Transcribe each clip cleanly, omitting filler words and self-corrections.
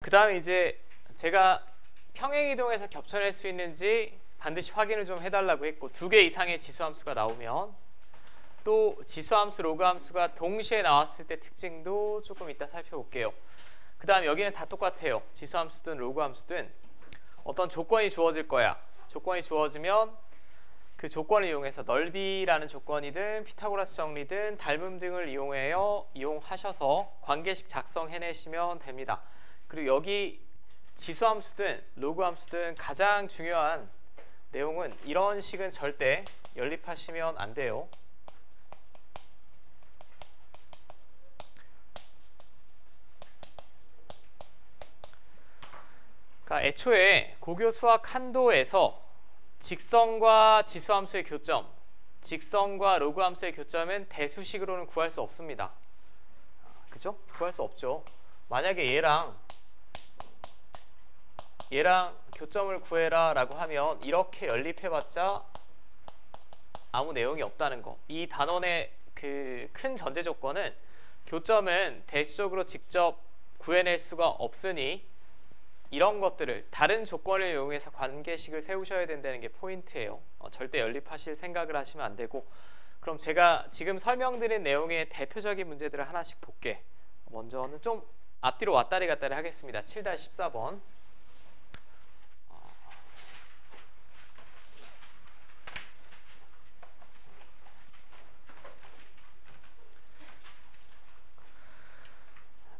그 다음에 이제 제가 평행이동에서 겹쳐낼 수 있는지 반드시 확인을 좀 해달라고 했고, 2개 이상의 지수함수가 나오면, 또 지수함수, 로그함수가 동시에 나왔을 때 특징도 조금 이따 살펴볼게요. 그 다음 여기는 다 똑같아요. 지수함수든 로그함수든 어떤 조건이 주어질 거야. 조건이 주어지면 그 조건을 이용해서 넓이라는 조건이든 피타고라스 정리든 닮음 등을 이용하셔서 관계식 작성해내시면 됩니다. 그리고 여기 지수함수든 로그함수든 가장 중요한 내용은 이런 식은 절대 연립하시면 안 돼요. 그러니까 애초에 고교 수학 한도에서 직선과 지수함수의 교점, 직선과 로그함수의 교점은 대수식으로는 구할 수 없습니다. 그죠? 구할 수 없죠. 만약에 얘랑 교점을 구해라 라고 하면 이렇게 연립해봤자 아무 내용이 없다는 거. 이 단원의 그 큰 전제 조건은 교점은 대수적으로 직접 구해낼 수가 없으니 이런 것들을 다른 조건을 이용해서 관계식을 세우셔야 된다는 게 포인트예요. 절대 연립하실 생각을 하시면 안 되고. 그럼 제가 지금 설명드린 내용의 대표적인 문제들을 하나씩 볼게. 먼저는 좀 앞뒤로 왔다리 갔다리 하겠습니다. 7-14번.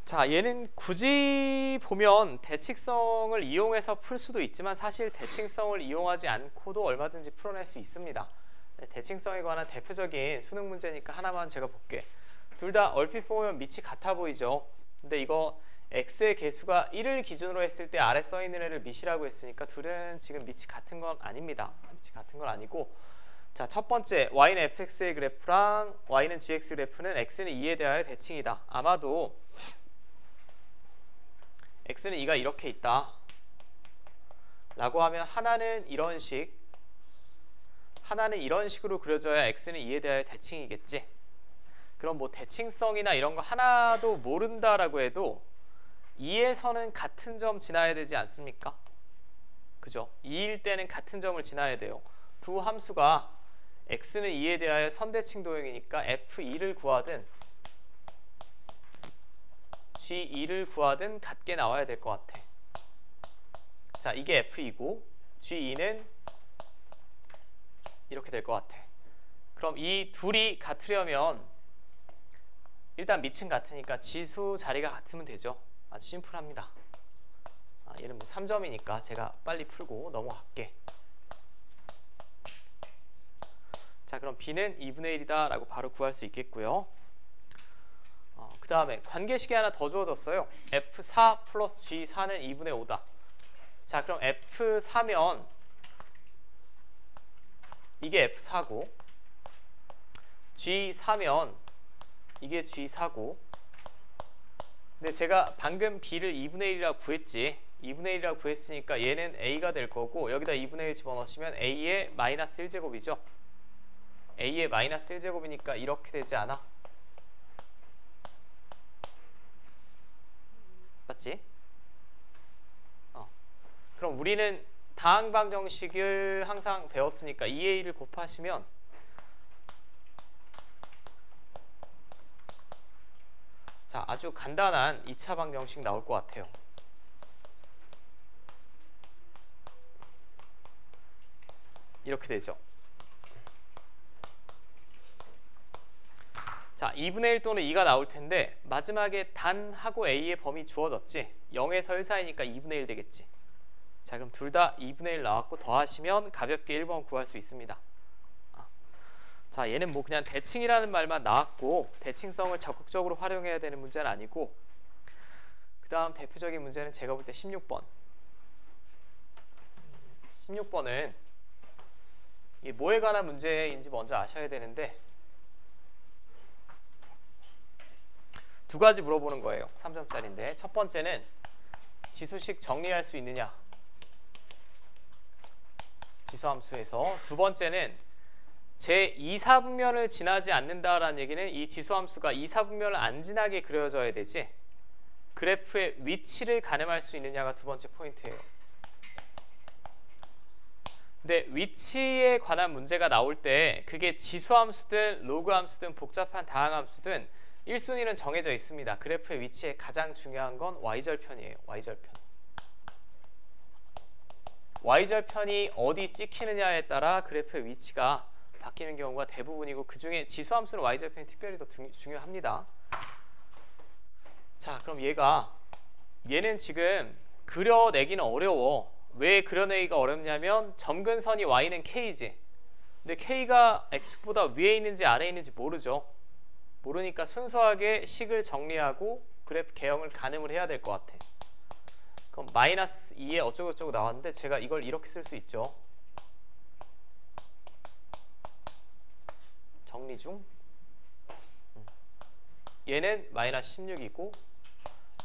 자, 얘는 굳이 보면 대칭성을 이용해서 풀 수도 있지만 사실 대칭성을 이용하지 않고도 얼마든지 풀어낼 수 있습니다. 대칭성에 관한 대표적인 수능 문제니까 하나만 제가 볼게. 둘 다 얼핏 보면 밑이 같아 보이죠. 근데 이거 x의 개수가 1을 기준으로 했을 때 아래 써 있는 애를 밑이라고 했으니까 둘은 지금 밑이 같은 건 아닙니다. 밑이 같은 건 아니고, 자, 첫 번째 y는 fx의 그래프랑 y는 gx 그래프는 x는 2에 대하여 대칭이다. 아마도 x는 2가 이렇게 있다 라고 하면 하나는 이런 식, 하나는 이런 식으로 그려져야 x는 2에 대하여 대칭이겠지. 그럼 뭐 대칭성이나 이런 거 하나도 모른다라고 해도 2에서는 같은 점 지나야 되지 않습니까? 그죠? 2일 때는 같은 점을 지나야 돼요. 두 함수가 x는 2에 대하여 선대칭 도형이니까 f2를 구하든 G2를 구하든 같게 나와야 될 것 같아. 자, 이게 F2고 G2는 이렇게 될 것 같아. 그럼 이 둘이 같으려면 일단 밑은 같으니까 지수 자리가 같으면 되죠. 아주 심플합니다. 얘는 뭐 3점이니까 제가 빨리 풀고 넘어갈게. 자, 그럼 B는 2분의 1이다 라고 바로 구할 수 있겠고요. 그 다음에 관계식이 하나 더 주어졌어요. F4 플러스 G4는 2분의 5다. 자, 그럼 F4면 이게 F4고 G4면 이게 G4고, 근데 제가 방금 B를 2분의 1이라고 구했지. 2분의 1이라고 구했으니까 얘는 A가 될 거고, 여기다 2분의 1 집어넣으시면 A의 마이너스 1제곱이죠. A의 마이너스 1제곱이니까 이렇게 되지 않아? 맞지? 그럼 우리는 다항방 정식을 항상 배웠으니까 2의 1을 곱하시면 자, 아주 간단한 2차 방정식 나올 것 같아요. 이렇게 되죠. 자, 2분의 1 또는 2가 나올 텐데 마지막에 단하고 a의 범위 주어졌지. 0에서 1 사이니까 2분의 1 되겠지. 자, 그럼 둘 다 2분의 1 나왔고 더하시면 가볍게 1번 구할 수 있습니다. 자, 얘는 뭐 그냥 대칭이라는 말만 나왔고 대칭성을 적극적으로 활용해야 되는 문제는 아니고, 그 다음 대표적인 문제는 제가 볼 때 16번. 16번은 이게 뭐에 관한 문제인지 먼저 아셔야 되는데 두 가지 물어보는 거예요. 3점짜리인데 첫 번째는 지수식 정리할 수 있느냐, 지수함수에서. 두 번째는 제 2사분면을 지나지 않는다라는 얘기는 이 지수함수가 2사분면을 안 지나게 그려져야 되지. 그래프의 위치를 가늠할 수 있느냐가 두 번째 포인트예요. 근데 위치에 관한 문제가 나올 때 그게 지수함수든 로그함수든 복잡한 다항함수든 1순위는 정해져 있습니다. 그래프의 위치에 가장 중요한 건 y절편이에요. y절편. y절편이 어디 찍히느냐에 따라 그래프의 위치가 바뀌는 경우가 대부분이고 그 중에 지수함수는 y절편이 특별히 더 중요합니다. 자, 그럼 얘는 지금 그려내기는 어려워. 왜 그려내기가 어렵냐면 점근선이 y는 k지. 근데 k가 x보다 위에 있는지 아래에 있는지 모르죠. 모르니까 순수하게 식을 정리하고 그래프 개형을 가늠을 해야 될 것 같아. 그럼 마이너스 2에 어쩌고저쩌고 나왔는데 제가 이걸 이렇게 쓸 수 있죠. 정리 중. 얘는 마이너스 16이고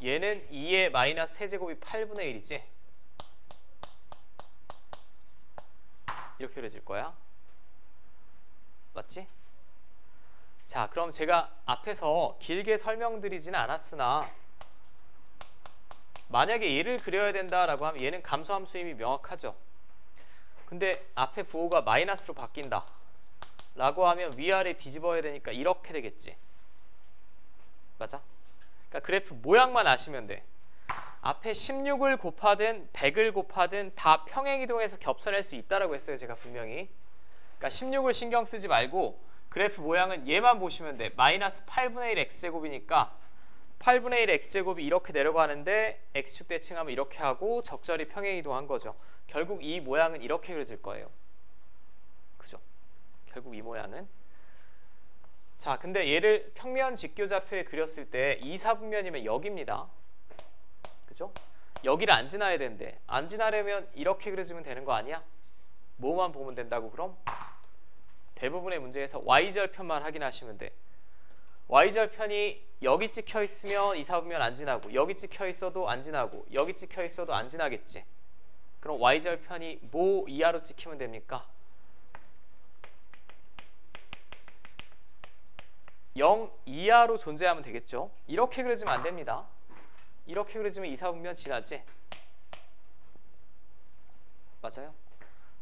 얘는 2의 마이너스 세제곱이 8분의 1이지. 이렇게 그려질 거야. 맞지? 자, 그럼 제가 앞에서 길게 설명드리지는 않았으나 만약에 얘를 그려야 된다라고 하면 얘는 감소함수 이미 명확하죠. 근데 앞에 부호가 마이너스로 바뀐다 라고 하면 위아래 뒤집어야 되니까 이렇게 되겠지. 맞아? 그러니까 그래프 모양만 아시면 돼. 앞에 16을 곱하든 100을 곱하든 다 평행이동해서 겹쳐낼 수 있다라고 했어요. 제가 분명히. 그러니까 16을 신경 쓰지 말고 그래프 모양은 얘만 보시면 돼. 마이너스 8분의 1 x제곱이니까 8분의 1 x제곱이 이렇게 내려가는데 x축 대칭하면 이렇게 하고 적절히 평행이동한 거죠. 결국 이 모양은 이렇게 그려질 거예요. 그죠? 결국 이 모양은. 자, 근데 얘를 평면 직교좌표에 그렸을 때 2, 4분면이면 여기입니다. 그죠? 여기를 안 지나야 되는데 안 지나려면 이렇게 그려주면 되는 거 아니야? 뭐만 보면 된다고 그럼? 대부분의 문제에서 y절편만 확인하시면 돼. y절편이 여기 찍혀 있으면 2, 4분면 안 지나고 여기 찍혀 있어도 안 지나고 여기 찍혀 있어도 안 지나겠지. 그럼 y절편이 뭐 이하로 찍히면 됩니까? 0 이하로 존재하면 되겠죠. 이렇게 그려주면 안 됩니다. 이렇게 그려주면 2, 4분면 지나지. 맞아요?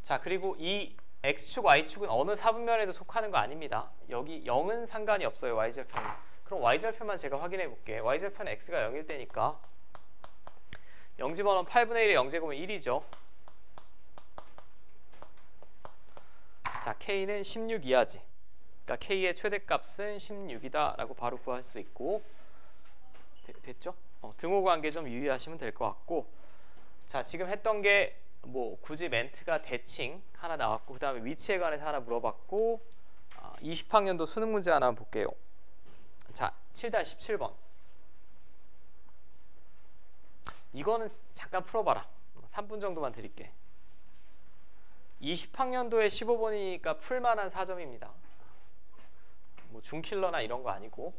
자, 그리고 이 x축, y축은 어느 4분면에도 속하는 거 아닙니다. 여기 0은 상관이 없어요. y절편. 그럼 y절편만 제가 확인해 볼게. y절편 x가 0일 때니까 0집어넣으면 8분의 1에 0제곱은 1이죠. 자, k는 16 이하지. 그러니까 k의 최대값은 16이다 라고 바로 구할 수 있고 됐죠? 등호 관계 좀 유의하시면 될 것 같고, 자, 지금 했던 게 뭐 굳이 멘트가 대칭 하나 나왔고 그 다음에 위치에 관해서 하나 물어봤고 20학년도 수능 문제 하나 한번 볼게요. 자, 7-17번. 이거는 잠깐 풀어봐라. 3분 정도만 드릴게. 20학년도에 15번이니까 풀만한 4점입니다. 뭐 중킬러나 이런 거 아니고.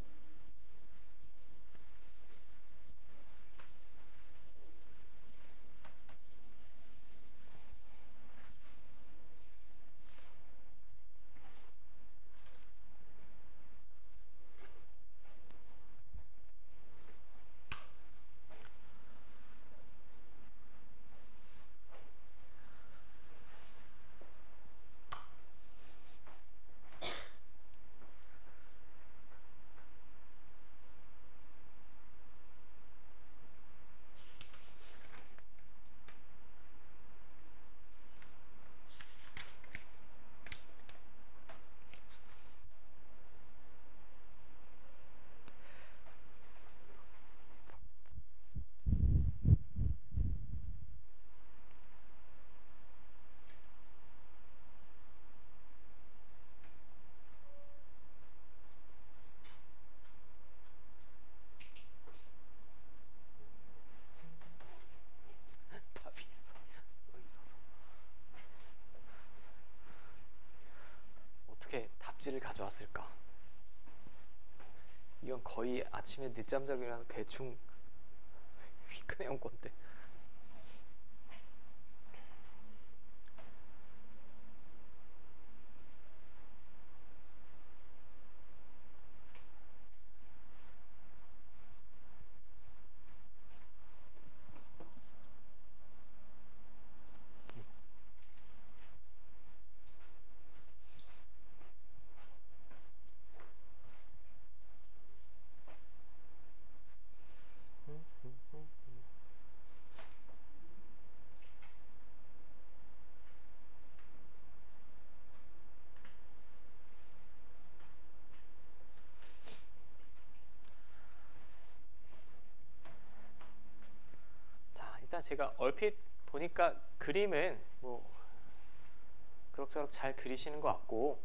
답지를 가져왔을까? 이건 거의 아침에 늦잠 자고 일어나서 대충 휘크내온 건데. 일단 제가 얼핏 보니까 그림은 뭐 그럭저럭 잘 그리시는 것 같고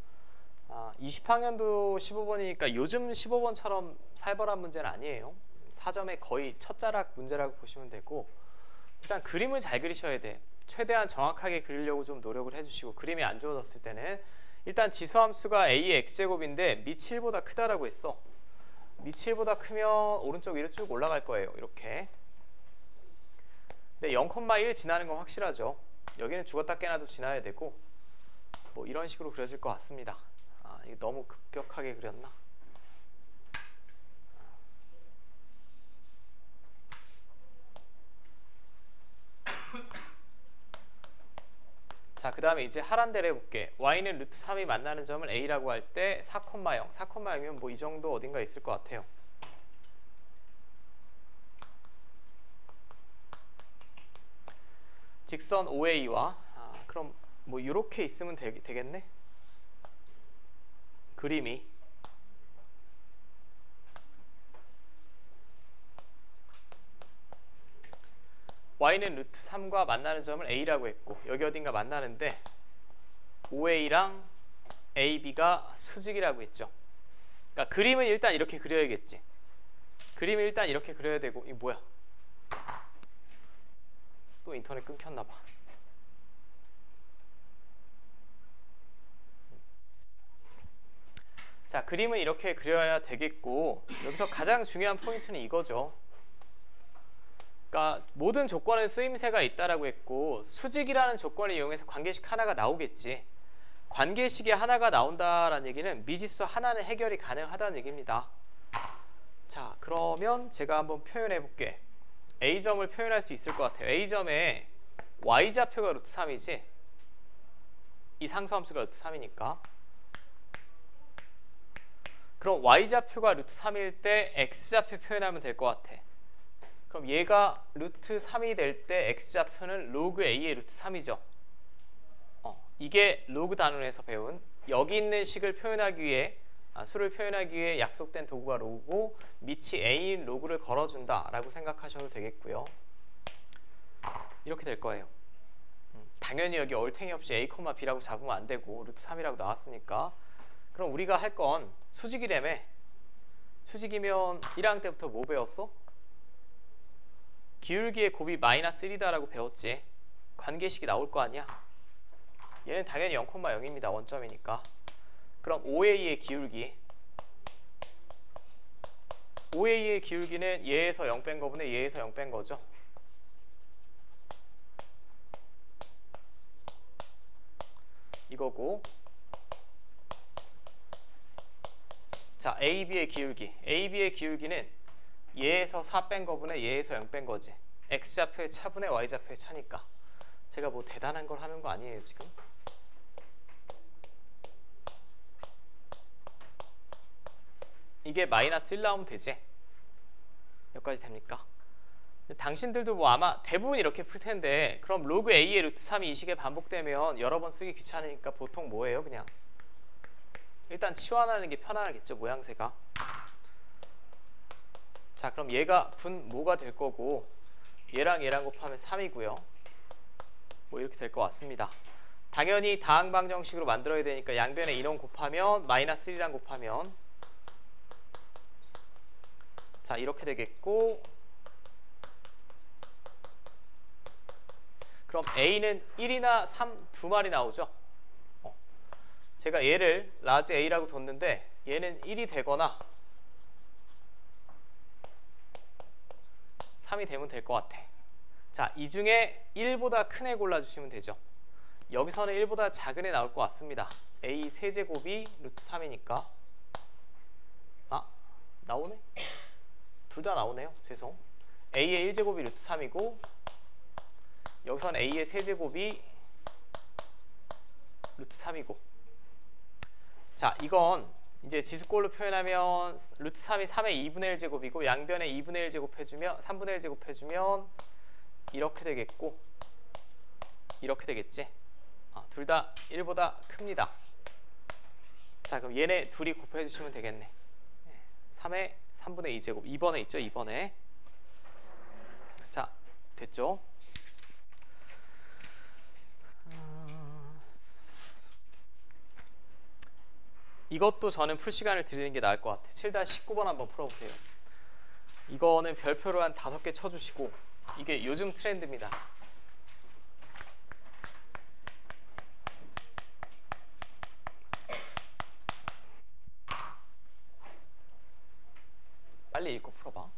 20학년도 15번이니까 요즘 15번처럼 살벌한 문제는 아니에요. 4점의 거의 첫 자락 문제라고 보시면 되고 일단 그림을 잘 그리셔야 돼. 최대한 정확하게 그리려고 좀 노력을 해주시고 그림이 안 좋아졌을 때는 일단 지수함수가 a의 x제곱인데 밑이 1보다 크다라고 했어. 밑이 1보다 크면 오른쪽 위로 쭉 올라갈 거예요. 이렇게. 근데 0,1 지나는 건 확실하죠. 여기는 죽었다 깨나도 지나야 되고 뭐 이런 식으로 그려질 것 같습니다. 이거 너무 급격하게 그렸나? 자, 그 다음에 이제 하란대로 해볼게. y는 루트 3이 만나는 점을 a라고 할 때 4,0. 4,0이면 뭐 이 정도 어딘가 있을 것 같아요. 직선 OA와 그럼 뭐 이렇게 있으면 되겠네. 그림이 y는 루트 3과 만나는 점을 a라고 했고 여기 어딘가 만나는데 OA랑 AB가 수직이라고 했죠. 그러니까 그림은 일단 이렇게 그려야겠지. 그림은 일단 이렇게 그려야 되고 이거 뭐야? 또 인터넷 끊겼나 봐. 자, 그림은 이렇게 그려야 되겠고 여기서 가장 중요한 포인트는 이거죠. 그러니까 모든 조건은 쓰임새가 있다라고 했고 수직이라는 조건을 이용해서 관계식 하나가 나오겠지. 관계식이 하나가 나온다라는 얘기는 미지수 하나는 해결이 가능하다는 얘기입니다. 자, 그러면 제가 한번 표현해 볼게. A점을 표현할 수 있을 것 같아요. A점에 Y좌표가 루트 3이지 이 상수함수가 루트 3이니까 그럼 Y좌표가 루트 3일 때 X좌표 표현하면 될 것 같아. 그럼 얘가 루트 3이 될 때 X좌표는 로그 A의 루트 3이죠. 이게 로그 단원에서 배운 여기 있는 식을 표현하기 위해 수를 표현하기 위해 약속된 도구가 로그고 밑이 A인 로그를 걸어준다 라고 생각하셔도 되겠고요. 이렇게 될 거예요. 당연히 여기 얼탱이 없이 A, B라고 잡으면 안 되고 루트 3이라고 나왔으니까 그럼 우리가 할 건 수직이라며. 수직이면 1학년 때부터 뭐 배웠어? 기울기의 곱이 마이너스 1이다라고 배웠지. 관계식이 나올 거 아니야. 얘는 당연히 0,0입니다. 원점이니까. 그럼 OA의 기울기. OA의 기울기는 얘에서 0 뺀 거분의 얘에서 0 뺀 거죠. 이거고. 자, AB의 기울기. AB의 기울기는 얘에서 4 뺀 거분의 얘에서 0 뺀 거지. X좌표의 차분의 Y좌표의 차니까. 제가 뭐 대단한 걸 하는 거 아니에요, 지금? 이게 마이너스 1 나오면 되지. 여기까지 됩니까? 당신들도 뭐 아마 대부분 이렇게 풀 텐데 그럼 로그 A의 루트 3이 이 식에 반복되면 여러 번 쓰기 귀찮으니까 보통 뭐예요? 그냥 일단 치환하는 게 편하겠죠, 모양새가. 자, 그럼 얘가 분모가 될 거고 얘랑 얘랑 곱하면 3이고요. 뭐 이렇게 될 것 같습니다. 당연히 다항방 정식으로 만들어야 되니까 양변에 인원 곱하면 마이너스 1이랑 곱하면 자, 이렇게 되겠고 그럼 A는 1이나 3 두 마리 나오죠. 제가 얘를 라지 A라고 뒀는데 얘는 1이 되거나 3이 되면 될 것 같아. 자, 이 중에 1보다 큰 애 골라주시면 되죠. 여기서는 1보다 작은 애 나올 것 같습니다. A 세제곱이 루트 3이니까 나오네? 둘 다 나오네요. 죄송. A의 1제곱이 루트 3이고 여기서는 A의 세제곱이 루트 3이고 자, 이건 이제 지수꼴로 표현하면 루트 3이 3의 2분의 1제곱이고 양변에 2분의 1제곱 해주면 3분의 1제곱 해주면 이렇게 되겠고 이렇게 되겠지. 둘 다 1보다 큽니다. 자, 그럼 얘네 둘이 곱해주시면 되겠네. 3의 3분의 2제곱 2번에 있죠. 2번에. 자, 됐죠. 이것도 저는 풀 시간을 드리는 게 나을 것 같아요. 7-19번 한번 풀어보세요. 이거는 별표로 한 5개 쳐주시고, 이게 요즘 트렌드입니다. 빨리 읽고 풀어봐.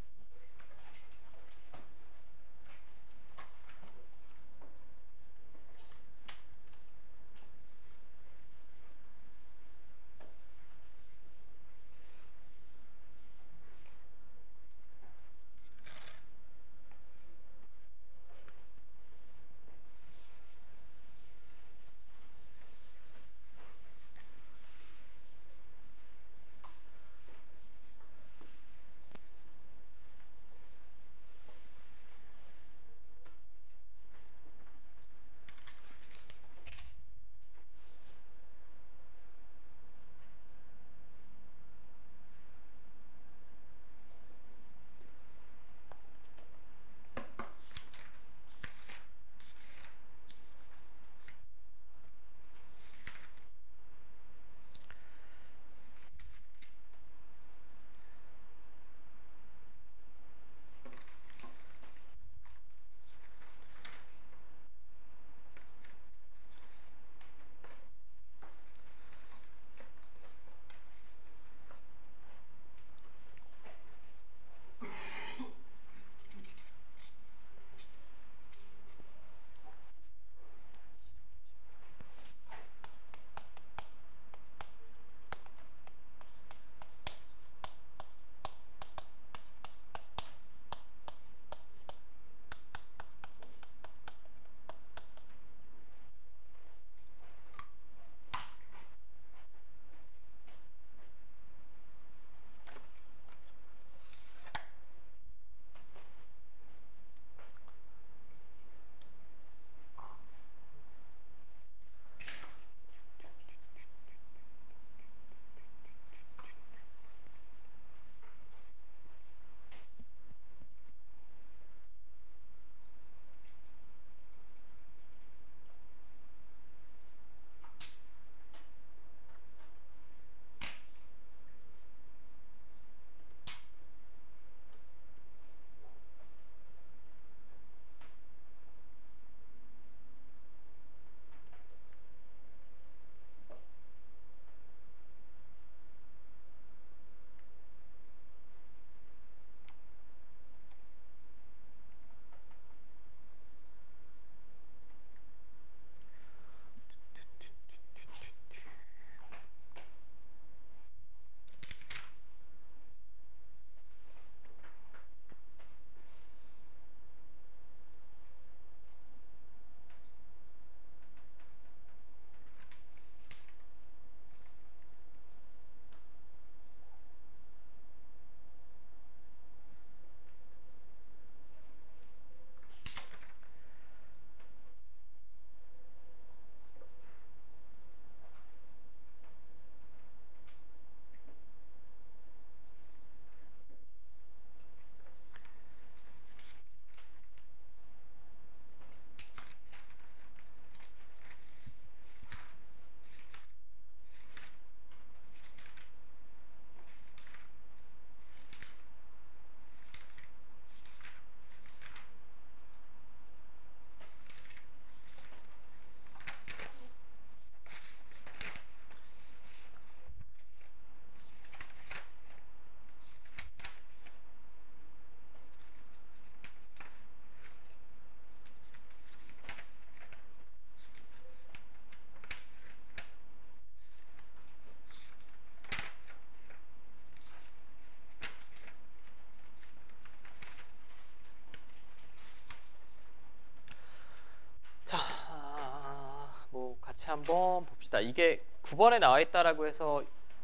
같이 한번 봅시다. 이게 9번에 나와 있다라고 해서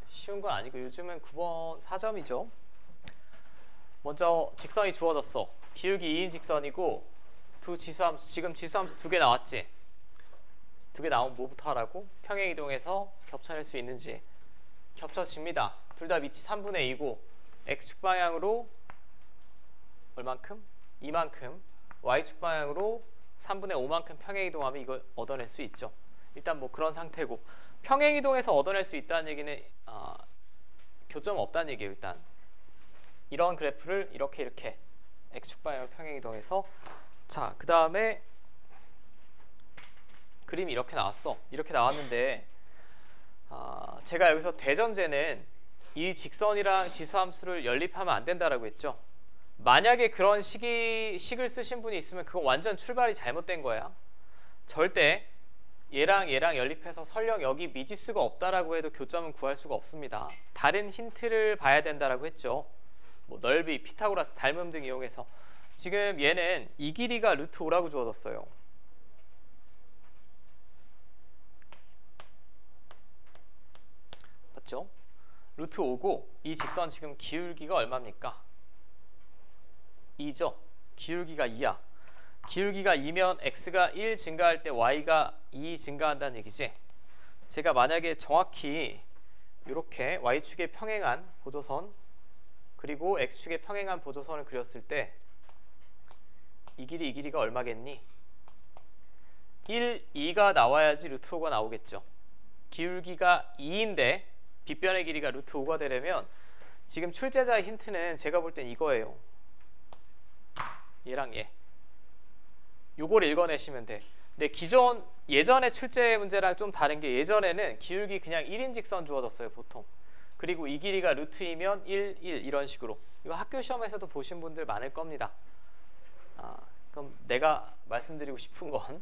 쉬운 건 아니고 요즘은 9번 4점이죠. 먼저 직선이 주어졌어. 기울기 2인 직선이고 두 지수함수, 지금 지수함수 2개 나왔지? 2개 나오면 뭐부터 하라고? 평행이동해서 겹쳐낼 수 있는지. 겹쳐집니다. 둘 다 위치 3분의 2고 x축 방향으로 얼만큼? 이만큼. y축 방향으로 3분의 5만큼 평행이동하면 이걸 얻어낼 수 있죠. 일단 뭐 그런 상태고 평행이동에서 얻어낼 수 있다는 얘기는 교점 없다는 얘기예요. 일단 이런 그래프를 이렇게 x축 방향 평행이동에서 자, 그 다음에 그림이 이렇게 나왔어. 이렇게 나왔는데 제가 여기서 대전제는 이 직선이랑 지수함수를 연립하면 안 된다라고 했죠. 만약에 그런 식을 쓰신 분이 있으면 그건 완전 출발이 잘못된 거야. 절대 얘랑 연립해서 설령 여기 미지수가 없다라고 해도 교점은 구할 수가 없습니다. 다른 힌트를 봐야 된다라고 했죠. 뭐 넓이, 피타고라스, 닮음 등 이용해서. 지금 얘는 이 길이가 루트 5라고 주어졌어요. 맞죠? 루트 5고 이 직선 지금 기울기가 얼마입니까? 2죠. 기울기가 2야. 기울기가 2면 x가 1 증가할 때 y가 2 증가한다는 얘기지. 제가 만약에 정확히 이렇게 y축에 평행한 보조선 그리고 x축에 평행한 보조선을 그렸을 때 이 길이가 얼마겠니? 1, 2가 나와야지 루트 5가 나오겠죠. 기울기가 2인데 빗변의 길이가 루트 5가 되려면 지금 출제자의 힌트는 제가 볼 땐 이거예요. 얘랑 얘. 요걸 읽어내시면 돼. 근데 예전에 출제 문제랑 좀 다른 게 예전에는 기울기 그냥 1인 직선 주어졌어요. 보통. 그리고 이 길이가 루트 2면 1, 1 이런 식으로. 이거 학교 시험에서도 보신 분들 많을 겁니다. 그럼 내가 말씀드리고 싶은 건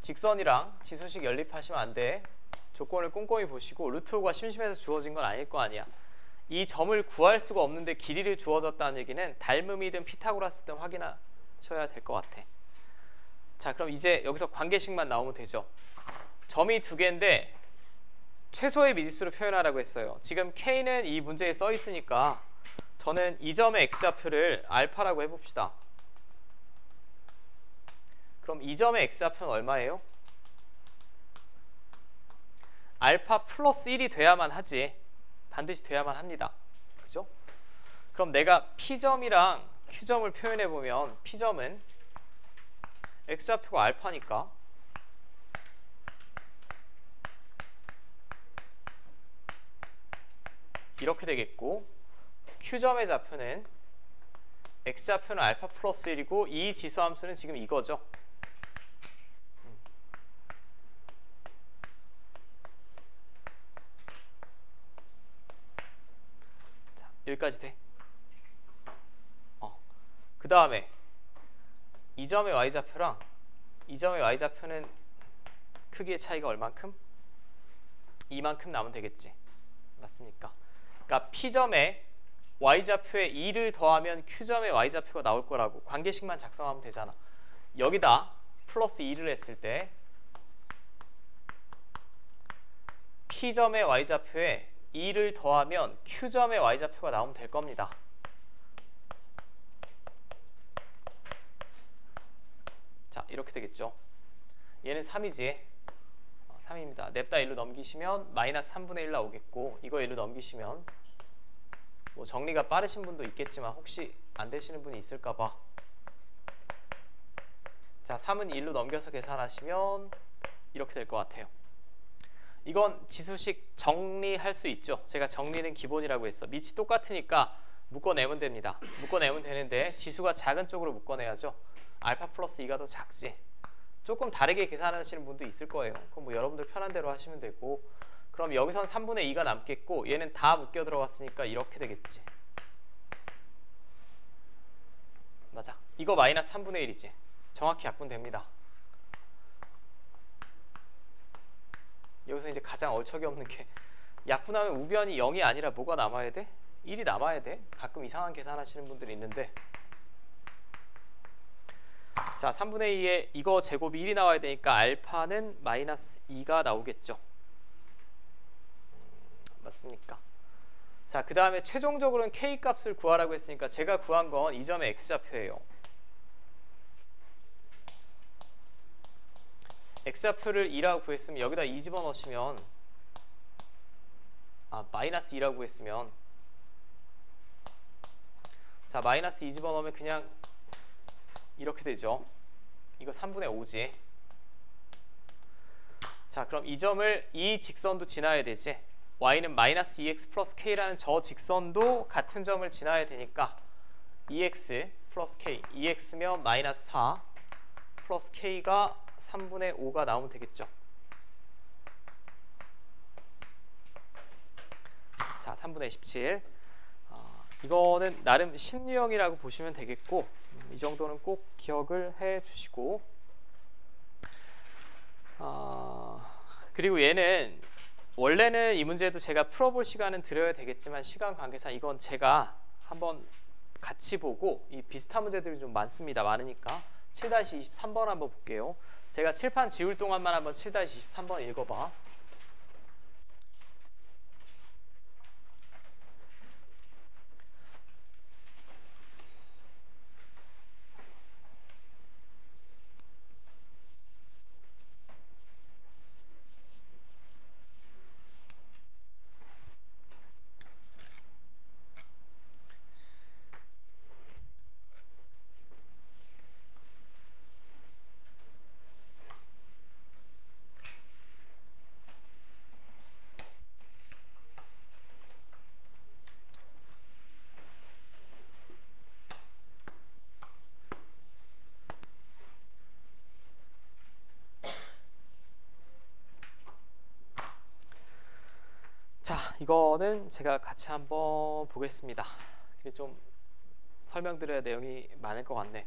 직선이랑 지수식 연립하시면 안 돼. 조건을 꼼꼼히 보시고 루트 5가 심심해서 주어진 건 아닐 거 아니야. 이 점을 구할 수가 없는데 길이를 주어졌다는 얘기는 닮음이든 피타고라스든 확인하셔야 될 것 같아. 자, 그럼 이제 여기서 관계식만 나오면 되죠. 점이 두 개인데 최소의 미지수로 표현하라고 했어요. 지금 K는 이 문제에 써 있으니까 저는 이 점의 x좌표를 알파라고 해봅시다. 그럼 이 점의 x좌표는 얼마예요? 알파 플러스 1이 돼야만 하지. 반드시 돼야만 합니다. 그죠? 그럼 내가 P점이랑 Q점을 표현해보면 P점은 x좌표가 알파니까 이렇게 되겠고 Q점의 좌표는 x좌표는 알파 플러스 1이고 이 지수함수는 지금 이거죠. 자, 여기까지 돼. 그 다음에 이 점의 y좌표랑 이 점의 y좌표는 크기의 차이가 얼만큼? 이만큼 나면 되겠지. 맞습니까? 그러니까 P점에 y좌표에 2를 더하면 Q점의 y좌표가 나올 거라고 관계식만 작성하면 되잖아. 여기다 플러스 2를 했을 때 P점의 y좌표에 2를 더하면 Q점의 y좌표가 나오면 될 겁니다. 자, 이렇게 되겠죠. 얘는 3이지. 3입니다. 냅다 1로 넘기시면 마이너스 3분의 1 나오겠고 이거 1로 넘기시면 뭐 정리가 빠르신 분도 있겠지만 혹시 안 되시는 분이 있을까 봐. 자, 3은 1로 넘겨서 계산하시면 이렇게 될 것 같아요. 이건 지수식 정리할 수 있죠. 제가 정리는 기본이라고 했어. 밑이 똑같으니까 묶어내면 됩니다. 묶어내면 되는데 지수가 작은 쪽으로 묶어내야죠. 알파 플러스 2가 더 작지. 조금 다르게 계산하시는 분도 있을 거예요. 그럼 뭐 여러분들 편한 대로 하시면 되고 그럼 여기선 3분의 2가 남겠고 얘는 다 묶여 들어갔으니까 이렇게 되겠지. 맞아. 이거 마이너스 3분의 1이지. 정확히 약분됩니다. 여기서 이제 가장 얼척이 없는 게 약분하면 우변이 0이 아니라 뭐가 남아야 돼? 1이 남아야 돼. 가끔 이상한 계산하시는 분들이 있는데 자, 3분의 2에 이거 제곱이 1이 나와야 되니까 알파는 마이너스 2가 나오겠죠. 맞습니까? 자, 그 다음에 최종적으로는 K 값을 구하라고 했으니까 제가 구한 건 이 점의 x좌표예요. x좌표를 2라고 구했으면 여기다 2 집어넣으시면 마이너스 2라고 구했으면 자, 마이너스 2 집어넣으면 그냥 이렇게 되죠. 이거 3분의 5지. 자, 그럼 이 점을 이 직선도 지나야 되지. y는 마이너스 2x 플러스 k라는 저 직선도 같은 점을 지나야 되니까 2x 플러스 k, 2x면 마이너스 4 플러스 k가 3분의 5가 나오면 되겠죠. 자, 3분의 17. 이거는 나름 신유형이라고 보시면 되겠고, 이 정도는 꼭 기억을 해 주시고, 그리고 얘는 원래는 이 문제도 제가 풀어볼 시간은 드려야 되겠지만 시간 관계상 이건 제가 한번 같이 보고, 이 비슷한 문제들이 좀 많으니까 7-23번 한번 볼게요. 제가 칠판 지울 동안만 한번 7-23번 읽어봐. 자, 이거는 제가 같이 한번 보겠습니다. 좀 설명드려야 내용이 많을 것 같네.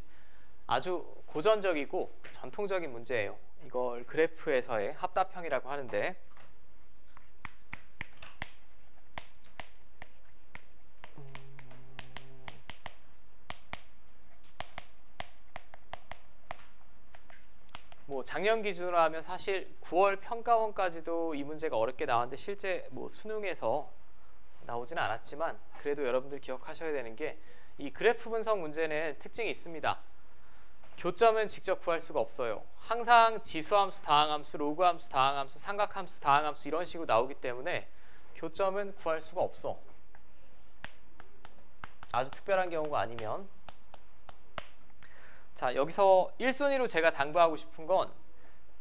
아주 고전적이고 전통적인 문제예요. 이걸 그래프에서의 합답형이라고 하는데, 뭐 작년 기준으로 하면 사실 9월 평가원까지도 이 문제가 어렵게 나왔는데 실제 뭐 수능에서 나오지는 않았지만 그래도 여러분들 기억하셔야 되는 게, 이 그래프 분석 문제는 특징이 있습니다. 교점은 직접 구할 수가 없어요. 항상 지수함수, 다항함수, 로그함수, 다항함수, 삼각함수, 다항함수 이런 식으로 나오기 때문에 교점은 구할 수가 없어. 아주 특별한 경우가 아니면. 자, 여기서 1순위로 제가 당부하고 싶은 건,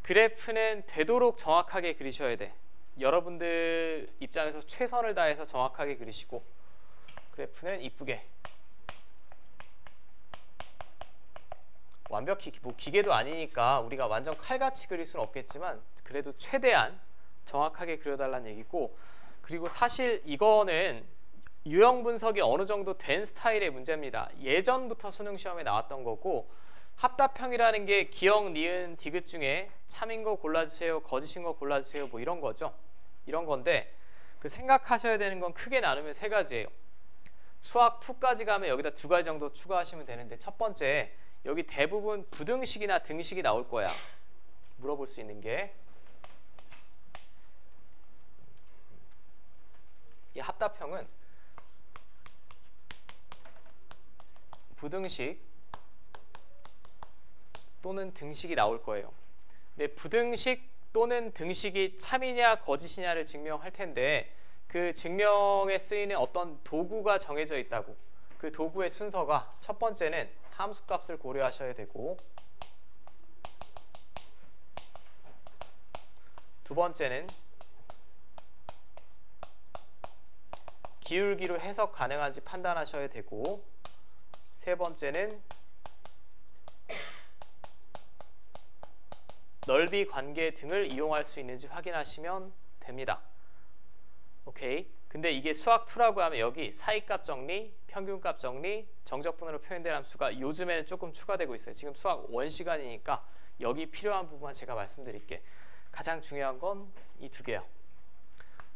그래프는 되도록 정확하게 그리셔야 돼. 여러분들 입장에서 최선을 다해서 정확하게 그리시고, 그래프는 이쁘게 완벽히, 뭐 기계도 아니니까 우리가 완전 칼같이 그릴 수는 없겠지만 그래도 최대한 정확하게 그려달라는 얘기고, 그리고 사실 이거는 유형 분석이 어느 정도 된 스타일의 문제입니다. 예전부터 수능 시험에 나왔던 거고, 합답형이라는 게 기역, 니은, 디귿 중에 참인 거 골라주세요, 거짓인 거 골라주세요, 뭐 이런 거죠. 이런 건데, 그 생각하셔야 되는 건 크게 나누면 세 가지예요. 수학 2까지 가면 여기다 2가지 정도 추가하시면 되는데, 첫 번째, 여기 대부분 부등식이나 등식이 나올 거야. 물어볼 수 있는 게, 이 합답형은 부등식 또는 등식이 나올 거예요. 근데 부등식 또는 등식이 참이냐 거짓이냐를 증명할 텐데, 그 증명에 쓰이는 어떤 도구가 정해져 있다고. 그 도구의 순서가, 첫 번째는 함수값을 고려하셔야 되고, 두 번째는 기울기로 해석 가능한지 판단하셔야 되고, 세 번째는 넓이 관계 등을 이용할 수 있는지 확인하시면 됩니다. 오케이. 근데 이게 수학 2라고 하면 여기 사이값 정리, 평균값 정리, 정적분으로 표현된 함수가 요즘에는 조금 추가되고 있어요. 지금 수학 1 시간이니까 여기 필요한 부분만 제가 말씀드릴게. 가장 중요한 건 이 두 개요.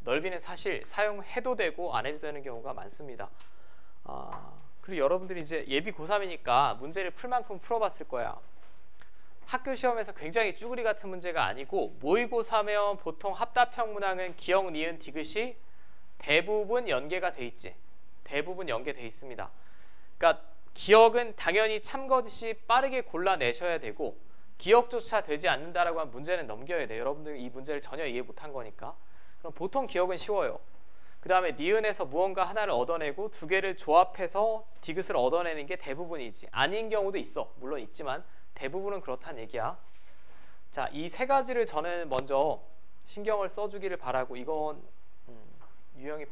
넓이는 사실 사용해도 되고 안 해도 되는 경우가 많습니다. 그리고 여러분들이 이제 예비 고3이니까 문제를 풀 만큼 풀어봤을 거야. 학교 시험에서 굉장히 쭈구리 같은 문제가 아니고, 모의고사면 보통 합답형 문항은 기역, 니은, 디귿이 대부분 연계가 돼 있지. 대부분 연계돼 있습니다. 그러니까 기역은 당연히 참거짓이 빠르게 골라내셔야 되고, 기역조차 되지 않는다라고 하면 문제는 넘겨야 돼요. 여러분들 이 문제를 전혀 이해 못한 거니까. 그럼 보통 기역은 쉬워요. 그 다음에 니은에서 무언가 하나를 얻어내고 두 개를 조합해서 디귿을 얻어내는 게 대부분이지. 아닌 경우도 있어. 물론 있지만 대부분은 그렇다는 얘기야. 자, 이 세 가지를 저는 먼저 신경을 써주기를 바라고, 이건 유형이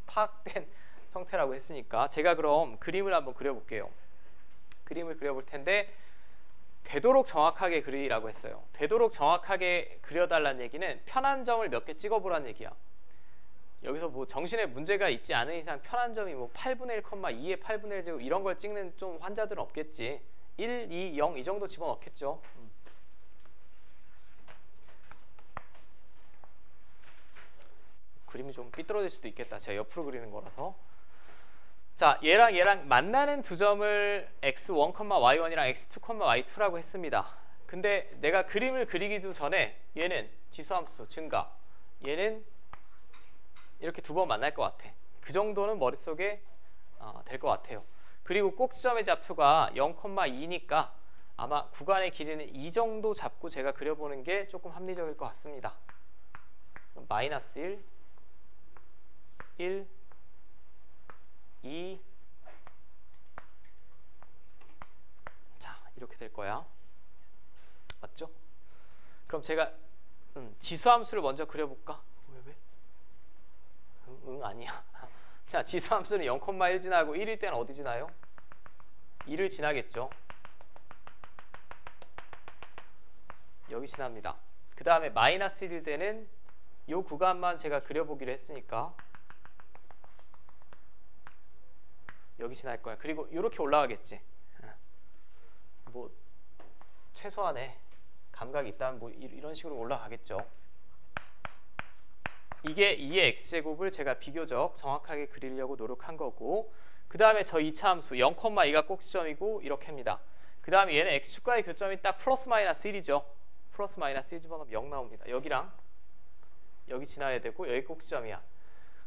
파악된 형태라고 했으니까 제가 그럼 그림을 한번 그려볼게요. 그림을 그려볼 텐데 되도록 정확하게 그리라고 했어요. 되도록 정확하게 그려달라는 얘기는 편한 점을 몇 개 찍어보라는 얘기야. 여기서 뭐 정신에 문제가 있지 않은 이상 편한 점이 뭐 8분의 1, 2의 8분의 1 제곱 이런 걸 찍는 좀 환자들은 없겠지. 1, 2, 0 이 정도 집어넣겠죠. 그림이 좀 삐뚤어질 수도 있겠다. 제가 옆으로 그리는 거라서. 자, 얘랑 만나는 두 점을 x1, y1이랑 x2, y2라고 했습니다. 근데 내가 그림을 그리기도 전에 얘는 지수함수 증가, 얘는 이렇게 두 번 만날 것 같아. 그 정도는 머릿속에 될 것 같아요. 그리고 꼭지점의 좌표가 0,2니까 아마 구간의 길이는 이 정도 잡고 제가 그려보는 게 조금 합리적일 것 같습니다. 마이너스 1, 1, 2, 자, 이렇게 될 거야. 맞죠? 그럼 제가 지수함수를 먼저 그려볼까? 왜? 아니야. 자, 지수함수는 0,1 지나고 1일 때는 어디 지나요? 2를 지나겠죠. 여기 지납니다. 그 다음에 마이너스 1일 때는 이 구간만 제가 그려보기로 했으니까 여기 지날 거야. 그리고 이렇게 올라가겠지. 뭐 최소한의 감각이 있다면 뭐 이런 식으로 올라가겠죠. 이게 2의 x제곱을 제가 비교적 정확하게 그리려고 노력한 거고, 그 다음에 저 2차 함수 0,2가 꼭지점이고 이렇게입니다. 그 다음에 얘는 x축과의 교점이 딱 플러스 마이너스 1이죠. 플러스 마이너스 1 집어넣으면 0 나옵니다. 여기랑 여기 지나야 되고 여기 꼭지점이야.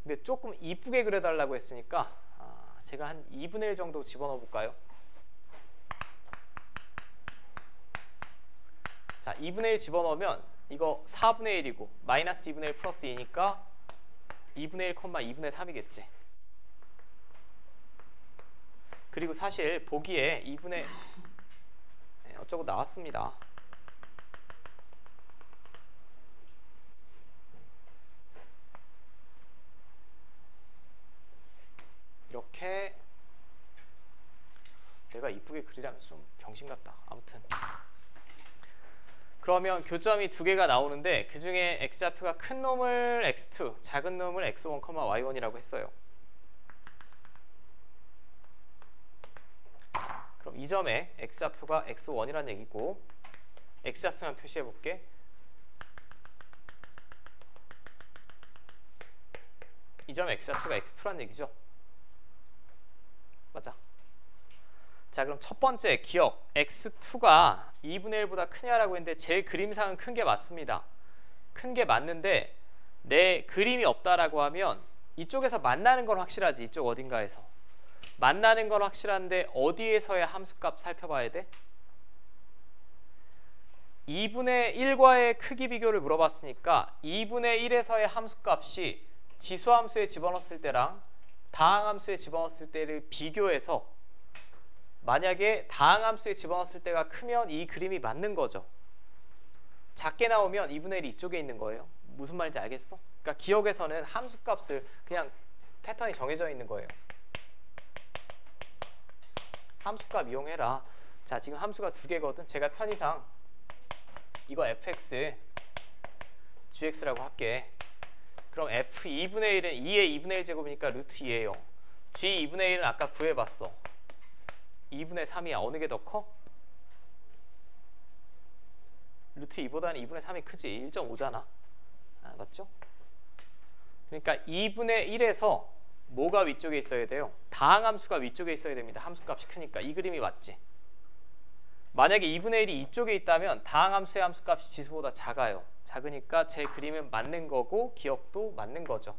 근데 조금 이쁘게 그려달라고 했으니까 제가 한 2분의 1 정도 집어넣어 볼까요? 자, 2분의 1 집어넣으면 이거 4분의 1이고 마이너스 2분의 1 플러스 2니까 2분의 1, 2분의 3이겠지. 그리고 사실 보기에 2분의 어쩌고 나왔습니다. 이렇게 내가 이쁘게 그리려면 좀 병신 같다. 아무튼 그러면 교점이 두 개가 나오는데 그 중에 x좌표가 큰 놈을 x2, 작은 놈을 x1, y1이라고 했어요. 그럼 이 점에 x좌표가 x1이라는 얘기고, x좌표만 표시해 볼게. 이 점에 x좌표가 x2라는 얘기죠. 맞아. 자, 그럼 첫 번째 기억, x2가 2분의 1보다 크냐라고 했는데 제 그림상은 큰 게 맞습니다. 큰 게 맞는데 내 그림이 없다라고 하면 이쪽에서 만나는 건 확실하지. 이쪽 어딘가에서 만나는 건 확실한데 어디에서의 함수값 살펴봐야 돼? 2분의 1과의 크기 비교를 물어봤으니까 2분의 1에서의 함수값이 지수함수에 집어넣었을 때랑 다항함수에 집어넣었을 때를 비교해서 만약에 다항함수에 집어넣었을 때가 크면 이 그림이 맞는 거죠. 작게 나오면 2분의 1이 이쪽에 있는 거예요. 무슨 말인지 알겠어? 그러니까 기억에서는 함수값을 그냥 패턴이 정해져 있는 거예요. 함수값 이용해라. 자, 지금 함수가 두 개거든. 제가 편의상 이거 fx, gx라고 할게. 그럼 f 2분의 1은 2의 2분의 1 제곱이니까 루트 2예요. g 2분의 1은 아까 구해봤어. 2분의 3이야. 어느 게 더 커? 루트 2보다는 2분의 3이 크지. 1.5잖아. 맞죠? 그러니까 2분의 1에서 뭐가 위쪽에 있어야 돼요? 다항함수가 위쪽에 있어야 됩니다. 함수값이 크니까. 이 그림이 맞지? 만약에 2분의 1이 이쪽에 있다면 다항함수의 함수값이 지수보다 작아요. 작으니까 제 그림은 맞는 거고 기억도 맞는 거죠.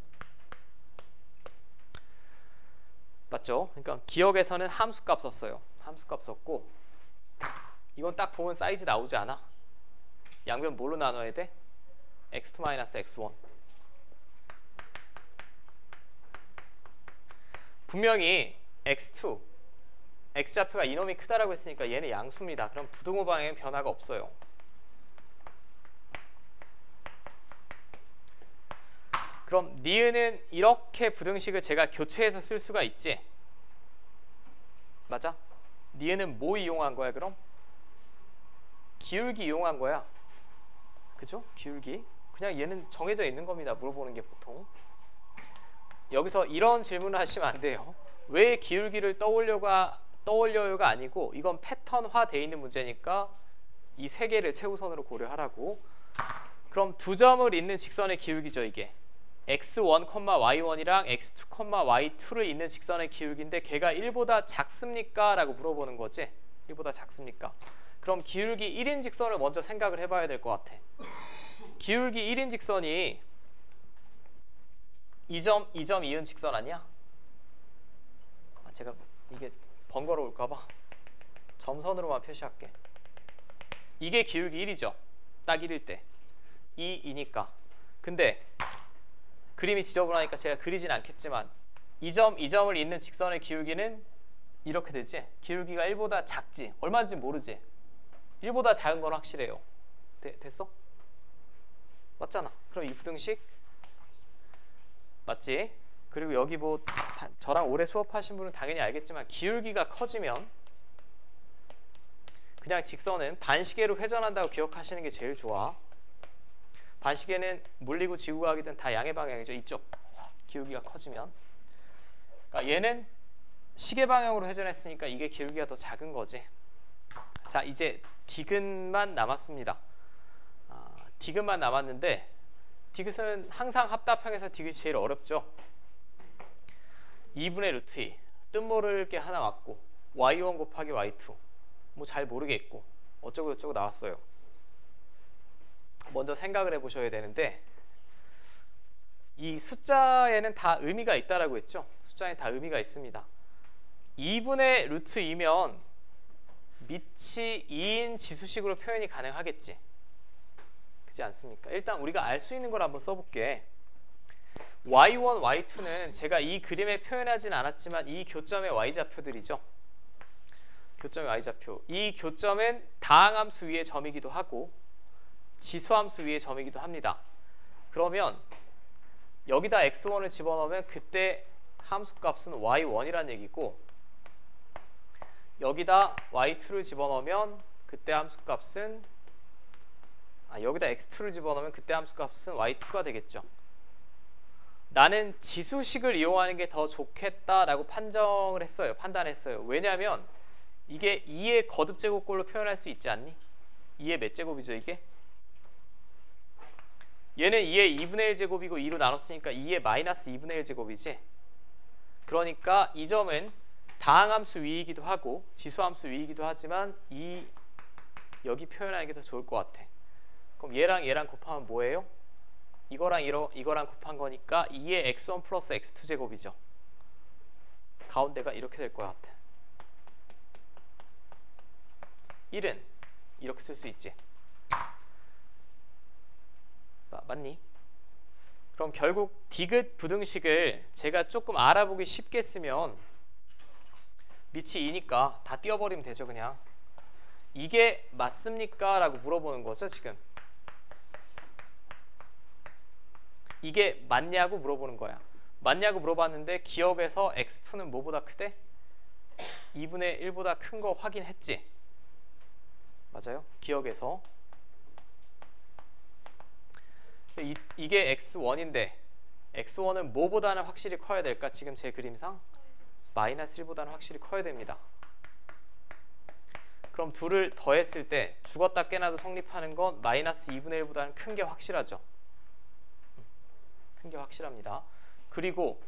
맞죠? 그러니까 기억에서는 함수값 썼어요. 함수값 썼고 이건 딱 보면 사이즈 나오지 않아? 양변 뭘로 나눠야 돼? x2-x1. 분명히 x2, x좌표가 이놈이 크다라고 했으니까 얘는 양수입니다. 그럼 부등호 방향엔 변화가 없어요. 그럼 니은은 이렇게 부등식을 제가 교체해서 쓸 수가 있지. 맞아? 니은은 뭐 이용한 거야 그럼? 기울기 이용한 거야. 그죠? 기울기. 그냥 얘는 정해져 있는 겁니다. 물어보는 게 보통. 여기서 이런 질문을 하시면 안 돼요. 왜 기울기를 떠올려요가 아니고 이건 패턴화 돼 있는 문제니까 이 세 개를 최우선으로 고려하라고. 그럼 두 점을 잇는 직선의 기울기죠 이게. x1, y1이랑 x2, y2를 잇는 직선의 기울기인데 걔가 1보다 작습니까? 라고 물어보는 거지. 1보다 작습니까? 그럼 기울기 1인 직선을 먼저 생각을 해봐야 될 것 같아. 기울기 1인 직선이 2점 이은 직선 아니야? 제가 이게 번거로울까봐 점선으로만 표시할게. 이게 기울기 1이죠. 딱 1일 때. 2이니까. 근데 그림이 지저분하니까 제가 그리진 않겠지만 이 점을 잇는 직선의 기울기는 이렇게 되지. 기울기가 1보다 작지. 얼마인지 모르지. 1보다 작은 건 확실해요. 됐어? 맞잖아. 그럼 이 부등식 맞지? 그리고 여기 뭐 저랑 오래 수업하신 분은 당연히 알겠지만 기울기가 커지면 그냥 직선은 반시계로 회전한다고 기억하시는 게 제일 좋아. 반시계는 물리고 지구과학이든 다 양의 방향이죠. 이쪽 기울기가 커지면. 그러니까 얘는 시계 방향으로 회전했으니까 이게 기울기가 더 작은 거지. 자, 이제 디귿만 남았습니다. 디귿만 남았는데 디귿은 항상 합답형에서 디귿이 제일 어렵죠. 2분의 루트 2 뜻 모를 게 하나 왔고 y1 곱하기 y2 뭐 잘 모르겠고 어쩌고 저쩌고 나왔어요. 먼저 생각을 해보셔야 되는데 이 숫자에는 다 의미가 있다라고 했죠. 숫자에 다 의미가 있습니다. 2분의 루트 2면 밑이 2인 지수식으로 표현이 가능하겠지. 그렇지 않습니까? 일단 우리가 알 수 있는 걸 한번 써볼게. y1, y2는 제가 이 그림에 표현하진 않았지만 이 교점의 y좌표들이죠. 교점의 y좌표. 이 교점은 다항함수 위의 점이기도 하고 지수함수 위의 점이기도 합니다. 그러면 여기다 x1을 집어넣으면 그때 함수값은 y1이라는 얘기고 여기다 y2를 집어넣으면 그때 함수값은 여기다 x2를 집어넣으면 그때 함수값은 y2가 되겠죠. 나는 지수식을 이용하는 게 더 좋겠다라고 판단했어요. 왜냐하면 이게 2의 거듭제곱꼴로 표현할 수 있지 않니? 2의 몇 제곱이죠 이게? 얘는 2의 2분의 1제곱이고 2로 나눴으니까 2의 마이너스 2분의 1제곱이지. 그러니까 이 점은 다항함수 위이기도 하고 지수함수 위이기도 하지만 여기 표현하는 게 더 좋을 것 같아. 그럼 얘랑 곱하면 뭐예요? 이거랑 곱한 거니까 2의 x1 플러스 x2 제곱이죠. 가운데가 이렇게 될 것 같아. 1은 이렇게 쓸 수 있지. 맞니? 그럼 결국 디귿 부등식을 제가 조금 알아보기 쉽게 쓰면 밑이 2니까 다 띄워버리면 되죠. 그냥 이게 맞습니까? 라고 물어보는 거죠. 지금 이게 맞냐고 물어보는 거야. 맞냐고 물어봤는데 기억에서 x2는 뭐보다 크대? 2분의 1보다 큰 거 확인했지? 맞아요? 기억에서 이게 x1인데 x1은 뭐보다는 확실히 커야 될까? 지금 제 그림상 마이너스 1보다는 확실히 커야 됩니다. 그럼 둘을 더했을 때 죽었다 깨나도 성립하는 건 마이너스 2분의 1보다는 큰 게 확실하죠. 큰 게 확실합니다. 그리고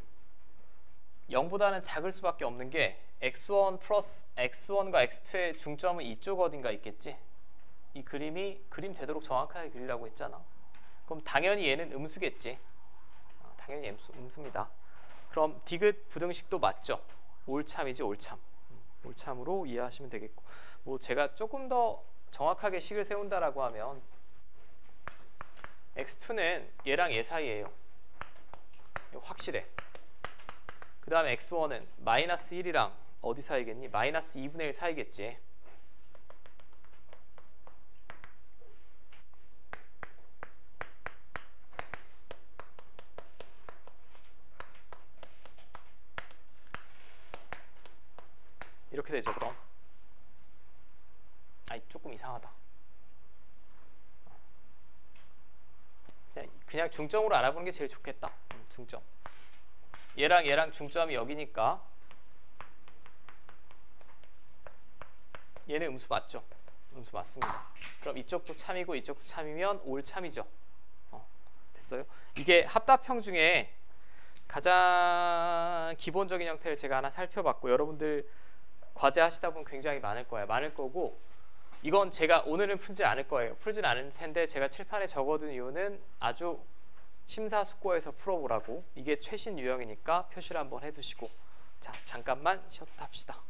0보다는 작을 수밖에 없는 게 x1 플러스 x1과 x2의 중점은 이쪽 어딘가 있겠지. 이 그림 되도록 정확하게 그리라고 했잖아. 그럼 당연히 얘는 음수겠지. 당연히 음수입니다. 그럼 디귿 부등식도 맞죠. 올참이지 올참. 올참으로 이해하시면 되겠고, 뭐 제가 조금 더 정확하게 식을 세운다라고 하면 x2는 얘랑 얘 사이예요. 확실해. 그 다음에 x1은 마이너스 1이랑 어디 사이겠니? 마이너스 2분의 1 사이겠지. 이렇게 되죠. 그럼 아이 조금 이상하다. 그냥 중점으로 알아보는 게 제일 좋겠다. 중점. 얘랑 얘랑 중점이 여기니까 얘는 음수 맞죠? 음수 맞습니다. 그럼 이쪽도 참이고 이쪽도 참이면 올 참이죠. 됐어요? 이게 합답형 중에 가장 기본적인 형태를 제가 하나 살펴봤고, 여러분들 과제 하시다 보면 굉장히 많을 거예요. 많을 거고, 이건 제가 오늘은 풀지 않을 거예요. 풀진 않을 텐데 제가 칠판에 적어둔 이유는 아주 심사숙고해서 풀어보라고. 이게 최신 유형이니까 표시를 한번 해두시고, 자 잠깐만 쉬었다 합시다.